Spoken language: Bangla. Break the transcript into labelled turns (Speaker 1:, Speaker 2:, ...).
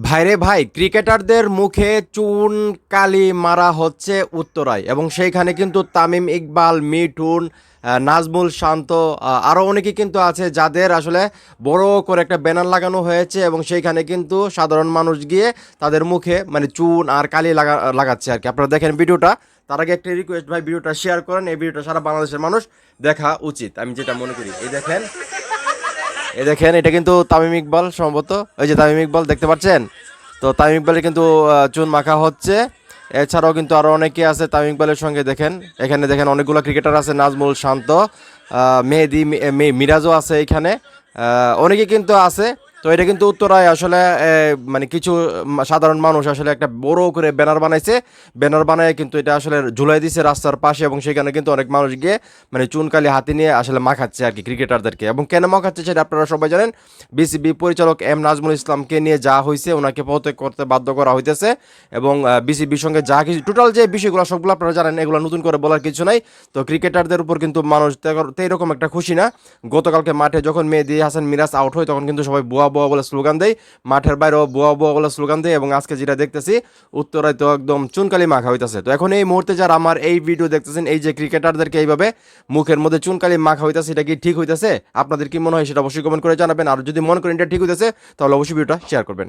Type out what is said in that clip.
Speaker 1: ভাইরে ভাই, ক্রিকেটারদের মুখে চুন কালি মারা হচ্ছে উত্তরায়, এবং সেইখানে কিন্তু তামিম ইকবাল, মিঠুন, নাজমুল শান্ত, আরও অনেকে কিন্তু আছে যাদের আসলে বড় করে একটা ব্যানার লাগানো হয়েছে, এবং সেইখানে কিন্তু সাধারণ মানুষ গিয়ে তাদের মুখে মানে চুন আর কালি লাগাচ্ছে আর কি। আপনারা দেখেন ভিডিওটা। তার আগে একটা রিকোয়েস্ট, ভাই ভিডিওটা শেয়ার করেন। এই ভিডিওটা সারা বাংলাদেশের মানুষ দেখা উচিত, আমি যেটা মনে করি। এই দেখেন এটা কিন্তু তামিম ইকবাল সম্ভবত, ওই যে তামিম ইকবাল দেখতে পাচ্ছেন। তো তামিম ইকবালের কিন্তু চুন মাখা হচ্ছে। এছাড়াও কিন্তু আরও অনেকে আছে তামিম ইকবালের সঙ্গে। দেখেন এখানে দেখেন অনেকগুলো ক্রিকেটার আছে, নাজমুল শান্ত, মেহেদি, মিরাজও আছে এখানে, অনেকে কিন্তু আছে। তো এটা কিন্তু উত্তরায় আসলে মানে কিছু সাধারণ মানুষ আসলে একটা বড় করে ব্যানার বানাইছে। ব্যানার বানায় কিন্তু এটা আসলে ঝুলাই দিছে রাস্তার পাশে, এবং সেখানে কিন্তু অনেক মানুষ গিয়ে মানে চুনকালি হাতে নিয়ে আসলে মাখাচ্ছে আর কি ক্রিকেটারদেরকে। এবং কেন মাখাচ্ছে সেটা আপনারা সবাই জানেন। বিসিবি পরিচালক এম নাজমুল ইসলামকে নিয়ে যা হয়েছে, ওনাকে পদত্যাগ করতে বাধ্য করা হইতেছে। এবং বিসিবির সঙ্গে যা কিছু টোটাল যে বিষয়গুলো সবগুলো আপনারা জানেন, এগুলো নতুন করে বলার কিছু নাই। তো ক্রিকেটারদের উপর কিন্তু মানুষ এরকম একটা খুশি না। গতকালকে মাঠে যখন মেহেদী হাসান মিরাজ আউট হয়, তখন কিন্তু সবাই বুয়া বুয়া বলে স্লোগান দেয়, মাঠের বাইরেও বুয়া বুয়া বলে স্লোগান দেয়। এবং আজকে যেটা দেখতেছি, উত্তরায় তো একদম চুনকালি মাখা হইতেছে। তো এখন এই মুহূর্তে যারা আমার এই ভিডিও দেখতেছেন, এই যে ক্রিকেটারদেরকে এইভাবে মুখের মধ্যে চুনকালি মাখা হইতেছে, এটা কি ঠিক হইতেছে? আপনাদের কি মনে হয় সেটা অবশ্যই কমেন্ট করে জানাবেন। আর যদি মনে করেন এটা ঠিক হইতেছে, তাহলে অবশ্যই ভিডিওটা শেয়ার করবেন।